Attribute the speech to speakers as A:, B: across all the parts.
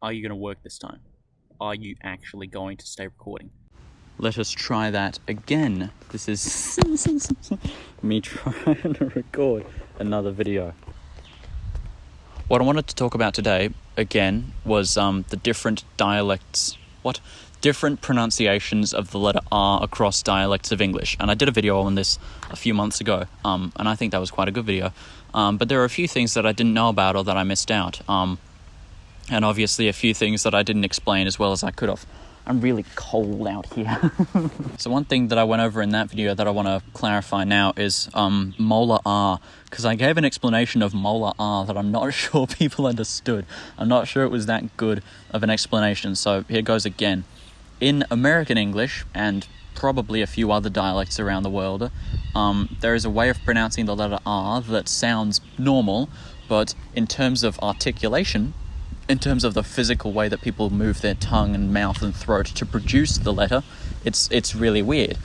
A: Are you going to work this time? Are you actually going to stay recording? Let us try that again. This is me trying to record another video. What I wanted to talk about today, again, was the different dialects. Different pronunciations of the letter R across dialects of English. And I did a video on this a few months ago, and I think that was quite a good video. But there are a few things that I didn't know about or that I missed out. And obviously a few things that I didn't explain as well as I could have. I'm really cold out here. So one thing that I went over in that video that I want to clarify now is Molar R, because I gave an explanation of Molar R that I'm not sure people understood. I'm not sure it was that good of an explanation, so here goes again. In American English, and probably a few other dialects around the world, there is a way of pronouncing the letter R that sounds normal, but in terms of articulation, in terms of the physical way that people move their tongue and mouth and throat to produce the letter, it's really weird.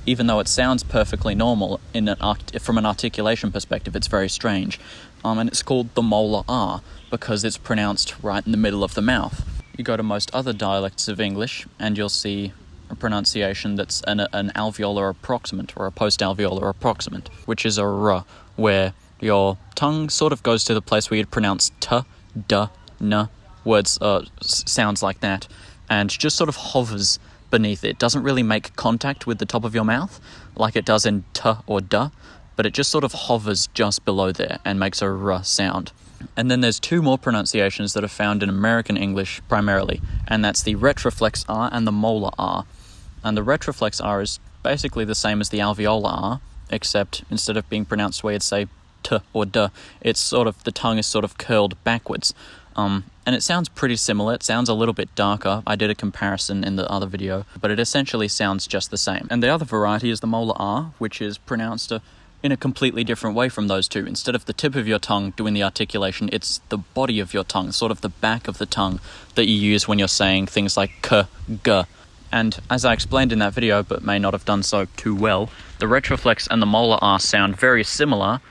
A: Even though it sounds perfectly normal from an articulation perspective, it's very strange. And it's called the Molar R because it's pronounced right in the middle of the mouth. You go to most other dialects of English and you'll see a pronunciation that's an alveolar approximant or a post-alveolar approximant, which is a R, where your tongue sort of goes to the place where you'd pronounce T, D, N, words, sounds like that, and just sort of hovers beneath it. Doesn't really make contact with the top of your mouth like it does in T or D, but it just sort of hovers just below there and makes a R sound. And then there's two more pronunciations that are found in American English primarily, and that's the retroflex R and the molar R. And the retroflex R is basically the same as the alveolar R, except instead of being pronounced where you'd say T or D, the tongue is sort of curled backwards. And it sounds pretty similar. It sounds a little bit darker. I did a comparison in the other video, but it essentially sounds just the same. And the other variety is the molar R, which is pronounced in a completely different way from those two. Instead of the tip of your tongue doing the articulation, it's the body of your tongue, sort of the back of the tongue that you use when you're saying things like K, G. And as I explained in that video, but may not have done so too well, the retroflex and the molar R sound very similar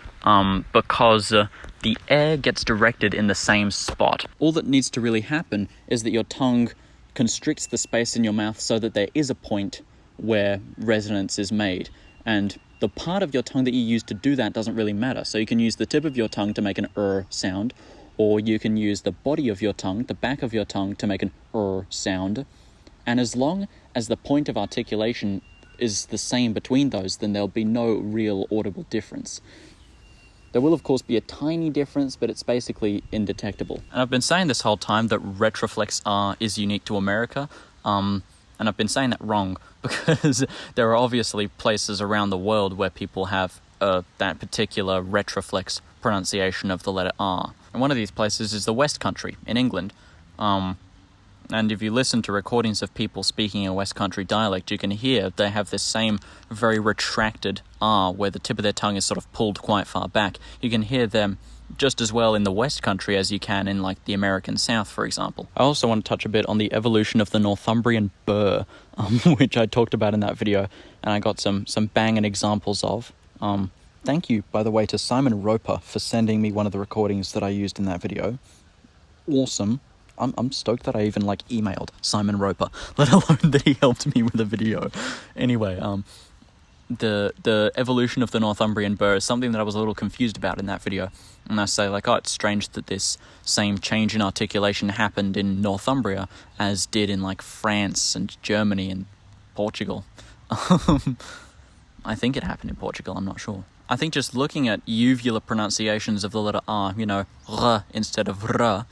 A: because the air gets directed in the same spot. All that needs to really happen is that your tongue constricts the space in your mouth so that there is a point where resonance is made. And the part of your tongue that you use to do that doesn't really matter. So you can use the tip of your tongue to make an sound, or you can use the body of your tongue, the back of your tongue, to make an sound. And as long as the point of articulation is the same between those, then there'll be no real audible difference. There will, of course, be a tiny difference, but it's basically indetectable. And I've been saying this whole time that retroflex R is unique to America, and I've been saying that wrong, because there are obviously places around the world where people have that particular retroflex pronunciation of the letter R. And one of these places is the West Country in England. And if you listen to recordings of people speaking a West Country dialect, you can hear they have this same very retracted R where the tip of their tongue is sort of pulled quite far back. You can hear them just as well in the West Country as you can in, like, the American South, for example. I also want to touch a bit on the evolution of the Northumbrian Burr, which I talked about in that video, and I got some banging examples of. Thank you, by the way, to Simon Roper for sending me one of the recordings that I used in that video. Awesome. I'm stoked that I even, emailed Simon Roper, let alone that he helped me with a video. Anyway, the evolution of the Northumbrian Burr is something that I was a little confused about in that video. And I say, it's strange that this same change in articulation happened in Northumbria as did in, France and Germany and Portugal. I think it happened in Portugal, I'm not sure. I think just looking at uvular pronunciations of the letter R, R instead of R,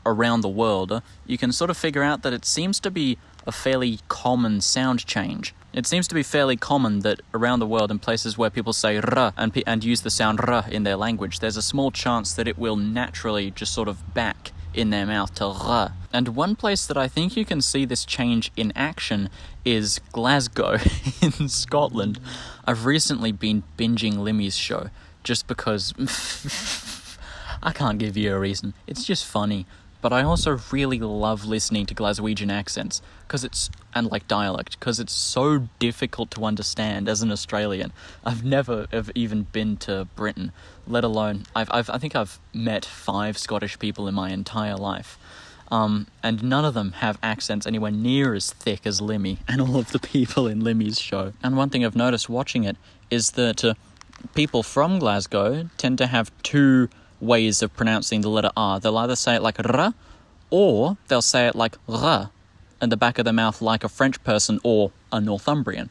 A: around the world, you can sort of figure out that it seems to be a fairly common sound change. It seems to be fairly common that around the world, in places where people say R and use the sound R in their language, there's a small chance that it will naturally just sort of back in their mouth to R. And one place that I think you can see this change in action is Glasgow in Scotland. I've recently been binging Limmy's show just because I can't give you a reason. It's just funny. But I also really love listening to Glaswegian accents, and like dialect, because it's so difficult to understand as an Australian. I've never even been to Britain, let alone, I think I've met 5 Scottish people in my entire life. And none of them have accents anywhere near as thick as Limmy and all of the people in Limmy's show. And one thing I've noticed watching it is that people from Glasgow tend to have 2 ways of pronouncing the letter R. They'll either say it like R, or they'll say it like R, in the back of their mouth like a French person or a Northumbrian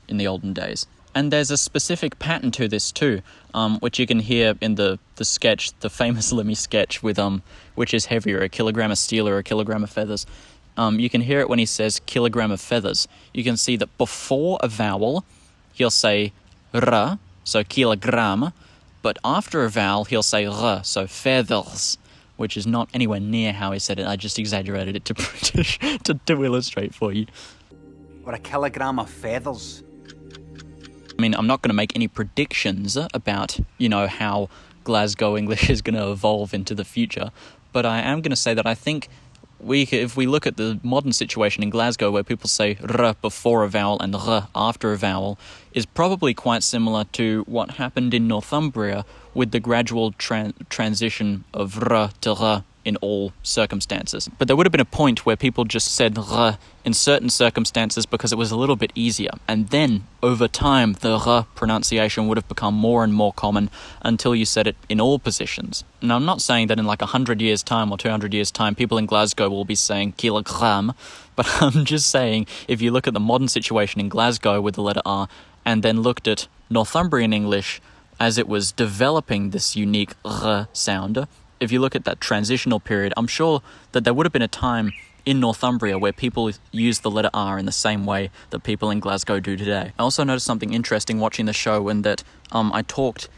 A: in the olden days. And there's a specific pattern to this too, which you can hear in the sketch, the famous Limmy sketch with which is heavier, a kilogram of steel or a kilogram of feathers. You can hear it when he says kilogram of feathers. You can see that before a vowel, he'll say R, so kilogram, but after a vowel, he'll say R, so feathers, which is not anywhere near how he said it. I just exaggerated it to British to illustrate for you.
B: Or a kilogram of feathers.
A: I mean, I'm not going to make any predictions about, how Glasgow English is going to evolve into the future, but I am going to say that I think if we look at the modern situation in Glasgow where people say R before a vowel and R after a vowel, is probably quite similar to what happened in Northumbria with the gradual transition of R to R in all circumstances. But there would have been a point where people just said R in certain circumstances because it was a little bit easier. And then, over time, the R pronunciation would have become more and more common until you said it in all positions. Now, I'm not saying that in like 100 years' time or 200 years' time, people in Glasgow will be saying kilogram, but I'm just saying, if you look at the modern situation in Glasgow with the letter R, and then looked at Northumbrian English as it was developing this unique R sound, if you look at that transitional period, I'm sure that there would have been a time in Northumbria where people used the letter R in the same way that people in Glasgow do today. I also noticed something interesting watching the show, and that I talked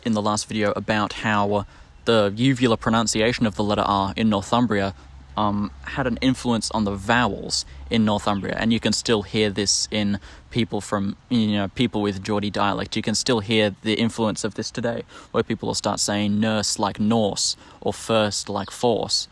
A: in the last video about how the uvular pronunciation of the letter R in Northumbria had an influence on the vowels in Northumbria, and you can still hear this in people from, people with Geordie dialect. You can still hear the influence of this today, where people will start saying nurse like Norse, or first like force,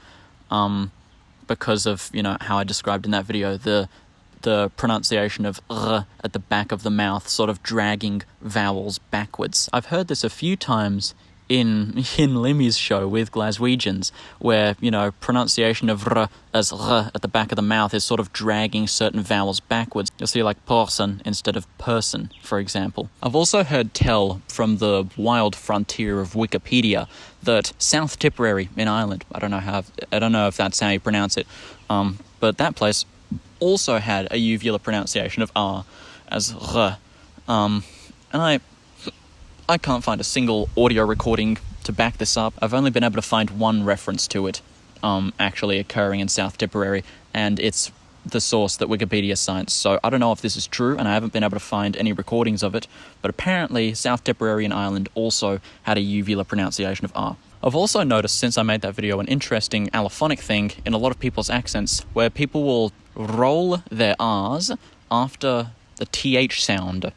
A: because of, how I described in that video, the pronunciation of R at the back of the mouth, sort of dragging vowels backwards. I've heard this a few times in Limmy's show with Glaswegians, where, pronunciation of R as R at the back of the mouth is sort of dragging certain vowels backwards. You'll see like person instead of person, for example. I've also heard tell from the wild frontier of Wikipedia that South Tipperary in Ireland, I don't know if that's how you pronounce it, but that place also had a uvular pronunciation of R as R, and I can't find a single audio recording to back this up. I've only been able to find one reference to it actually occurring in South Tipperary, and it's the source that Wikipedia cites. So I don't know if this is true, and I haven't been able to find any recordings of it, but apparently South Tipperary in Ireland also had a uvular pronunciation of R. I've also noticed, since I made that video, an interesting allophonic thing in a lot of people's accents, where people will roll their R's after the TH sound.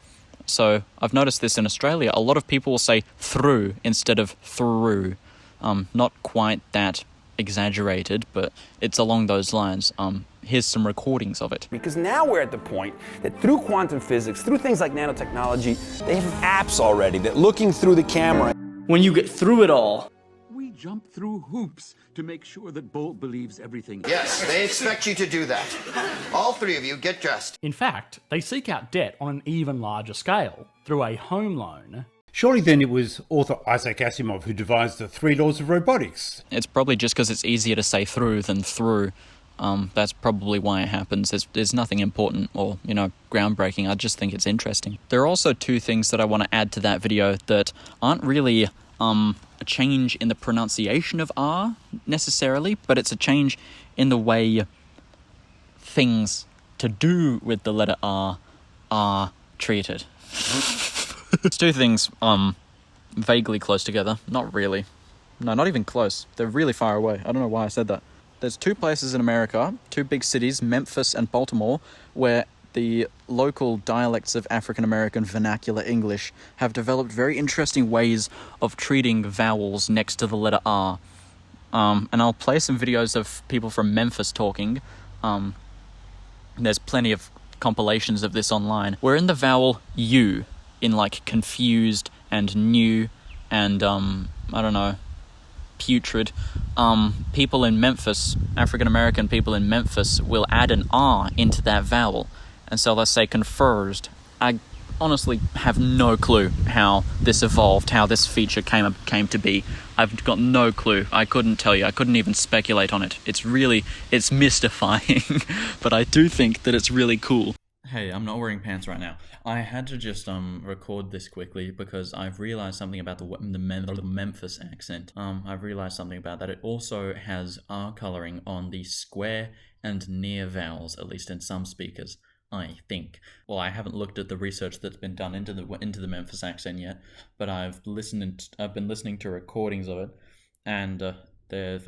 A: So I've noticed this in Australia. A lot of people will say through instead of through. Not quite that exaggerated, but it's along those lines. Here's some recordings of it.
B: Because now we're at the point that through quantum physics, through things like nanotechnology, they have apps already that looking through the camera.
C: When you get through it all,
D: we jump through hoops to make sure that Bolt believes everything.
E: Yes, they expect you to do that. All 3 of you get dressed.
F: In fact, they seek out debt on an even larger scale through a home loan.
G: Surely then it was author Isaac Asimov who devised the 3 laws of robotics.
A: It's probably just because it's easier to say through than through. That's probably why it happens. There's nothing important or, groundbreaking. I just think it's interesting. There are also 2 things that I want to add to that video that aren't really a change in the pronunciation of R necessarily, but it's a change in the way things to do with the letter R are treated. It's 2 things vaguely close together. Not really. No, not even close. They're really far away. I don't know why I said that. There's 2 places in America, 2 big cities, Memphis and Baltimore, where the local dialects of African-American vernacular English have developed very interesting ways of treating vowels next to the letter R. And I'll play some videos of people from Memphis talking. There's plenty of compilations of this online. We're in the vowel U, in like confused and new and, I don't know, putrid. People in Memphis, African-American people in Memphis, will add an R into that vowel. And so let's say confused. I honestly have no clue how this evolved, how this feature came to be. I've got no clue. I couldn't tell you. I couldn't even speculate on it. It's mystifying, but I do think that it's really cool. Hey, I'm not wearing pants right now. I had to just record this quickly because I've realized something about the Memphis accent. I've realized something about that. It also has R coloring on the square and near vowels, at least in some speakers, I think. Well, I haven't looked at the research that's been done into the Memphis accent yet, but I've been listening to recordings of it, and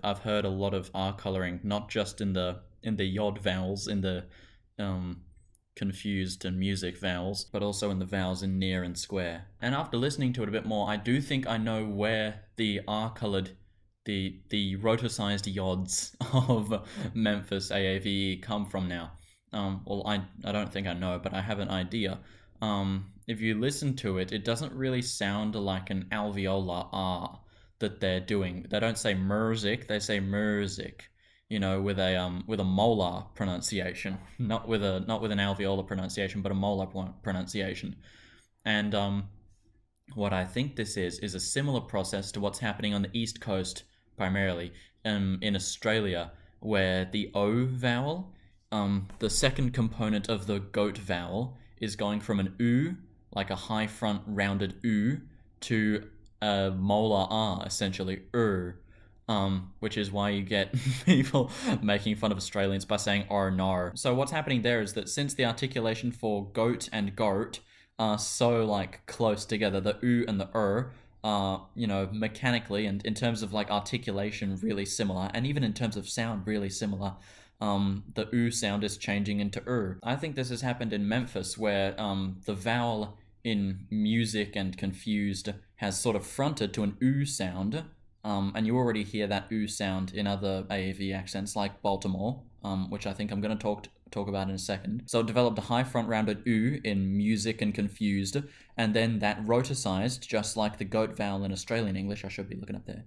A: I've heard a lot of R coloring, not just in the yod vowels, in the confused and music vowels, but also in the vowels in near and square. And after listening to it a bit more, I do think I know where the R-colored, the rhoticized yods of Memphis AAVE come from now. Well, I don't think I know, but I have an idea. If you listen to it, it doesn't really sound like an alveolar R that they're doing. They don't say merzik, they say merzik. You know, with a molar pronunciation, not with an alveolar pronunciation, but a molar pronunciation. And what I think this is a similar process to what's happening on the East Coast, primarily in Australia, where the O vowel, the second component of the goat vowel, is going from an U, like a high front rounded U, to a molar R, essentially which is why you get people making fun of Australians by saying R nar. So what's happening there is that since the articulation for goat and goat are so like close together, the U and the are, mechanically and in terms of like articulation really similar, and even in terms of sound really similar, the U sound is changing into I think this has happened in Memphis where the vowel in music and confused has sort of fronted to an U sound. And you already hear that U sound in other AAV accents like Baltimore, which I think I'm going to talk about in a second. So it developed a high front rounded U in music and confused, and then that rhoticized just like the goat vowel in Australian English. I should be looking up there.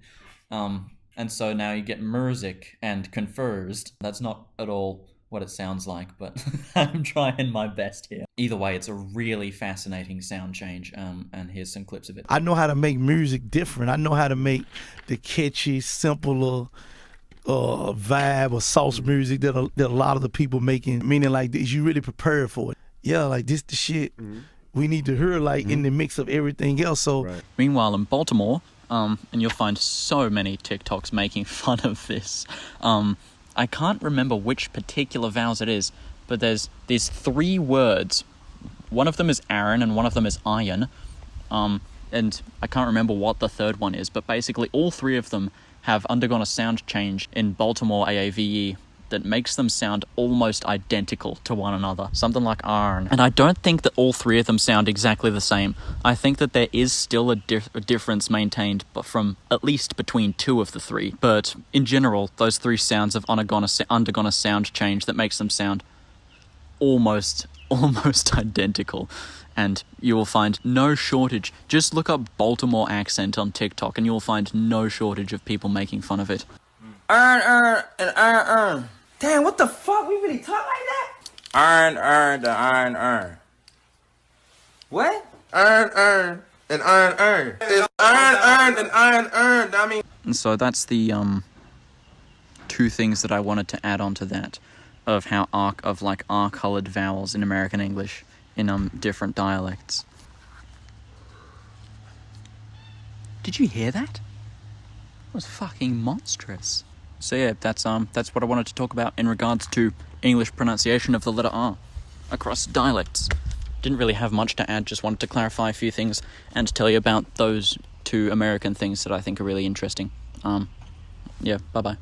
A: And so now you get merzik and confused. That's not at all what it sounds like, but I'm trying my best here. Either way, it's a really fascinating sound change, and here's some clips of it.
H: I know how to make music different. I know how to make the catchy, simpler vibe or sauce music that a lot of the people making, meaning like this, you really prepared for it. Yeah, like this the shit we need to hear like in the mix of everything else. So
A: Meanwhile, in Baltimore, and you'll find so many TikToks making fun of this, I can't remember which particular vowels it is, but there's these three words. One of them is Aaron and one of them is iron. And I can't remember what the third one is, but basically all three of them have undergone a sound change in Baltimore AAVE that makes them sound almost identical to one another. Something like iron. And I don't think that all three of them sound exactly the same. I think that there is still a difference maintained from at least between two of the three. But in general, those three sounds have undergone a sound change that makes them sound almost identical. And you will find no shortage. Just look up Baltimore accent on TikTok and you will find no shortage of people making fun of it.
I: Iron. Damn, what the fuck? We really talk like that? Iron. What? Iron, and iron. It's iron, and iron. I mean.
A: And so that's the two things that I wanted to add on to that, of how R-colored vowels in American English in different dialects. Did you hear that? It was fucking monstrous. So yeah, that's what I wanted to talk about in regards to English pronunciation of the letter R across dialects. Didn't really have much to add, just wanted to clarify a few things and tell you about those two American things that I think are really interesting. Yeah, bye-bye.